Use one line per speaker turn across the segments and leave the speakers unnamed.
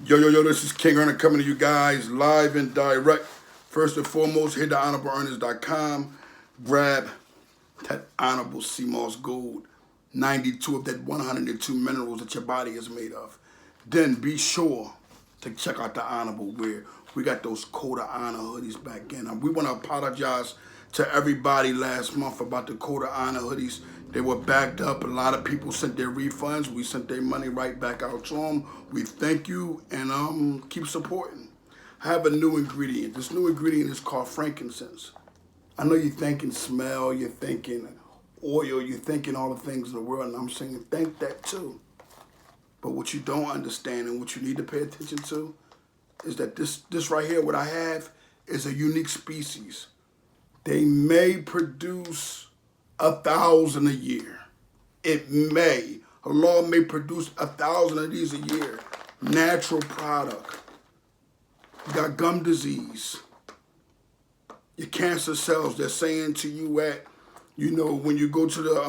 Yo, this is King Earner coming to you guys live and direct. First and foremost, hit the honorableearners.com. Grab that honorable sea moss gold, 92 of that 102 minerals that your body is made of. Then be sure to check out the honorable where we got those Code of Honor hoodies back in. We want to apologize to everybody last month about the Code of Honor hoodies. They were backed up. A lot of people sent their refunds. We sent their money right back out to them. We thank you and keep supporting. I have a new ingredient. This new ingredient is called frankincense. I know you're thinking smell, you're thinking oil, you're thinking all the things in the world, and I'm saying think that too. But what you don't understand and what you need to pay attention to is that this right here, what I have, is a unique species. They may produce 1,000 a year. It may. A law may produce 1,000 of these a year. Natural product. You got gum disease. Your cancer cells, they're saying to you when you go to the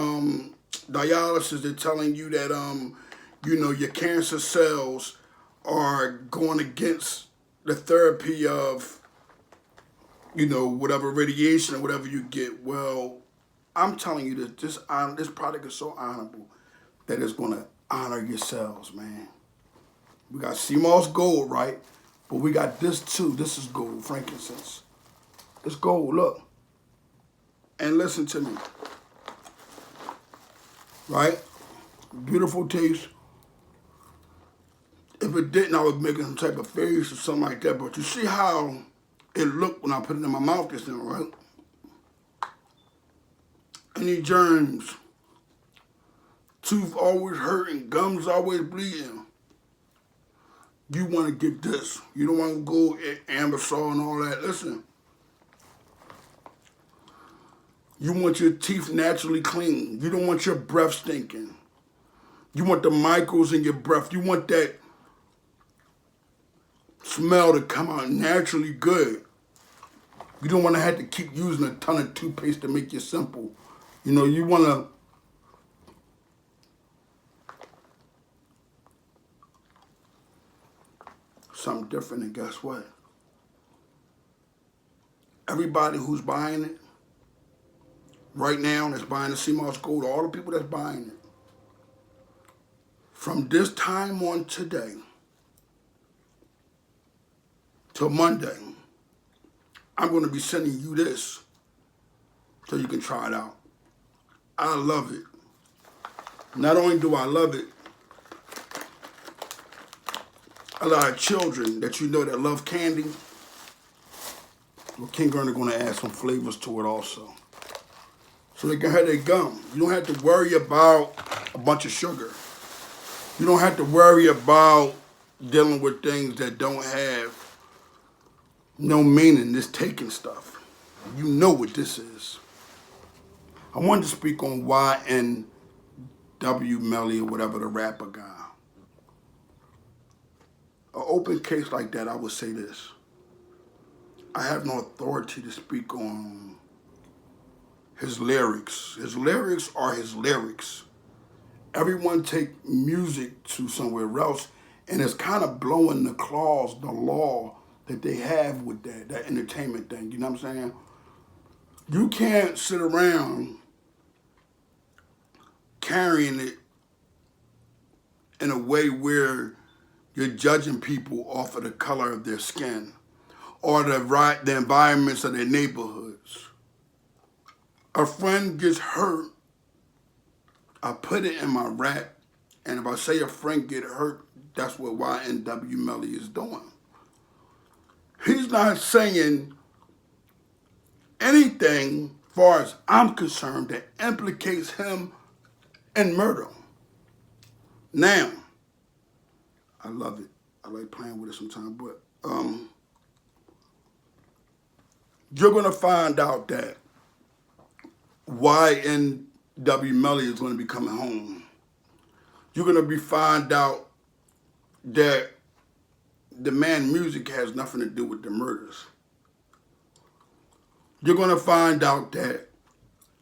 dialysis, they're telling you that, your cancer cells are going against the therapy of, whatever radiation or whatever you get. Well, I'm telling you that this product is so honorable that it's going to honor your cells, man. We got sea moss gold, right? But we got this too. This is gold, frankincense. It's gold, look. And listen to me. Right? Beautiful taste. If it didn't, I would make it some type of face or something like that. But you see how it looked when I put it in my mouth just now, right? Any germs, tooth always hurting, gums always bleeding. You want to get this. You don't want to go Ambisol and all that. Listen. You want your teeth naturally clean. You don't want your breath stinking. You want the microbes in your breath. You want that smell to come out naturally good. You don't want to have to keep using a ton of toothpaste to make it simple. You want to something different, and guess what? Everybody who's buying it right now that's buying the sea moss gold, all the people that's buying it, from this time on today till Monday, I'm going to be sending you this so you can try it out. I love it. Not only do I love it, a lot of children that that love candy, well, King Earner going to add some flavors to it also. So they can have their gum. You don't have to worry about a bunch of sugar. You don't have to worry about dealing with things that don't have no meaning, this taking stuff. You know what this is. I wanted to speak on YNW Melly or whatever the rapper guy. An open case like that, I would say this. I have no authority to speak on his lyrics. His lyrics are his lyrics. Everyone take music to somewhere else, and it's kind of blowing the law that they have with that entertainment thing. You know what I'm saying? You can't sit around carrying it in a way where you're judging people off of the color of their skin or the environments of their neighborhoods. A friend gets hurt, I put it in my rap, and if I say a friend get hurt, that's what YNW Melly is doing. He's not saying anything, as far as I'm concerned, that implicates him in murder. Now, I love it. I like playing with it sometimes, but you're going to find out that YNW Melly is going to be coming home. You're going to find out that the man music has nothing to do with the murders. You're going to find out that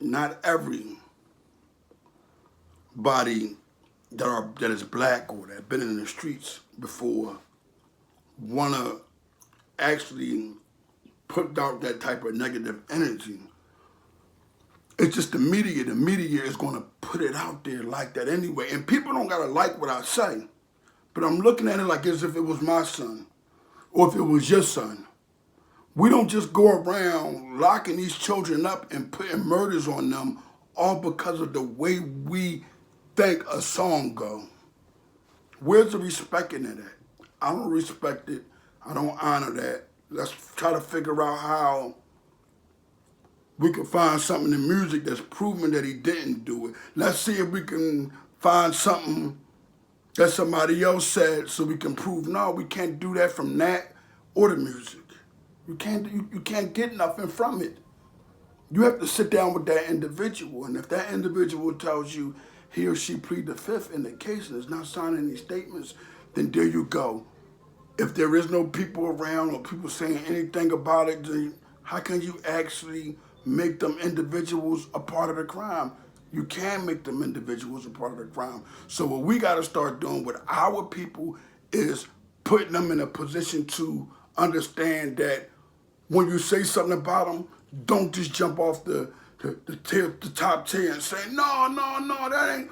not everybody that is black or that have been in the streets before want to actually put out that type of negative energy. It's just the media. The media is going to put it out there like that anyway. And people don't got to like what I say. But I'm looking at it like as if it was my son or if it was your son. We don't just go around locking these children up and putting murders on them all because of the way we think a song go. Where's the respect in it at? I don't respect it. I don't honor that. Let's try to figure out how we can find something in music that's proven that he didn't do it. Let's see if we can find something that somebody else said so we can prove, no, we can't do that from that or the music. You can't get nothing from it. You have to sit down with that individual, and if that individual tells you he or she plead the fifth in the case and is not signing any statements, then there you go. If there is no people around or people saying anything about it, then how can you actually make them individuals a part of the crime? You can make them individuals a part of the crime. So what we got to start doing with our people is putting them in a position to understand that when you say something about them, don't just jump off the top tier and say, no, that ain't,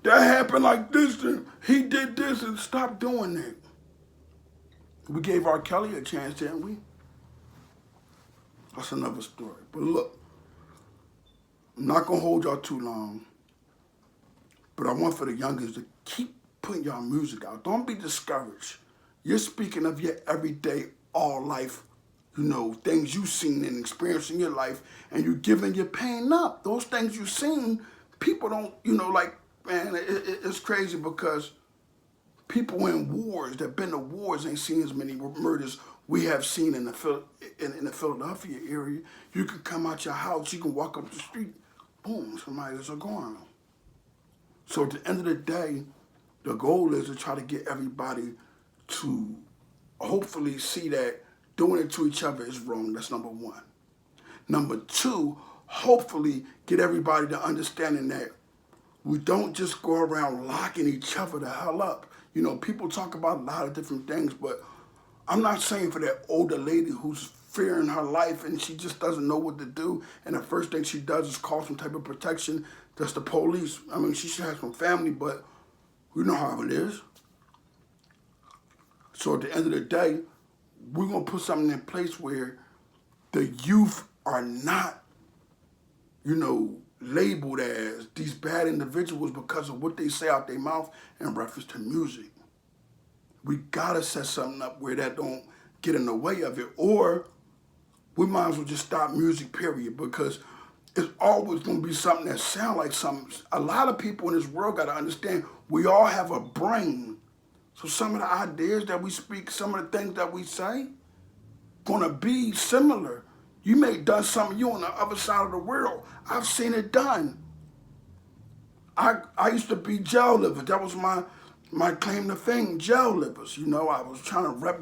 that happened like this and he did this, and stop doing that. We gave R. Kelly a chance, didn't we? That's another story. But look, I'm not going to hold y'all too long, but I want for the youngins to keep putting y'all music out. Don't be discouraged. You're speaking of your everyday, all life, things you've seen and experienced in your life, and you're giving your pain up. Those things you've seen, people don't, man, it's crazy because people in wars that been to wars ain't seen as many murders we have seen in the Philadelphia area. You can come out your house, you can walk up the street, boom, somebody's gone. So at the end of the day, the goal is to try to get everybody to hopefully see that doing it to each other is wrong. That's number one. Number two, hopefully get everybody to understanding that we don't just go around locking each other the hell up. People talk about a lot of different things, but I'm not saying for that older lady who's fearing her life and she just doesn't know what to do, and the first thing she does is call some type of protection. That's the police. I mean, she should have some family, but we know how it is. So at the end of the day, we're going to put something in place where the youth are not, labeled as these bad individuals because of what they say out their mouth in reference to music. We got to set something up where that don't get in the way of it, or we might as well just stop music, period, because it's always going to be something that sounds like something. A lot of people in this world got to understand we all have a brain. So some of the ideas that we speak, some of the things that we say, gonna be similar. You may have done something you on the other side of the world. I've seen it done. I used to be jail liver. That was my claim to fame, jail livers. I was trying to rep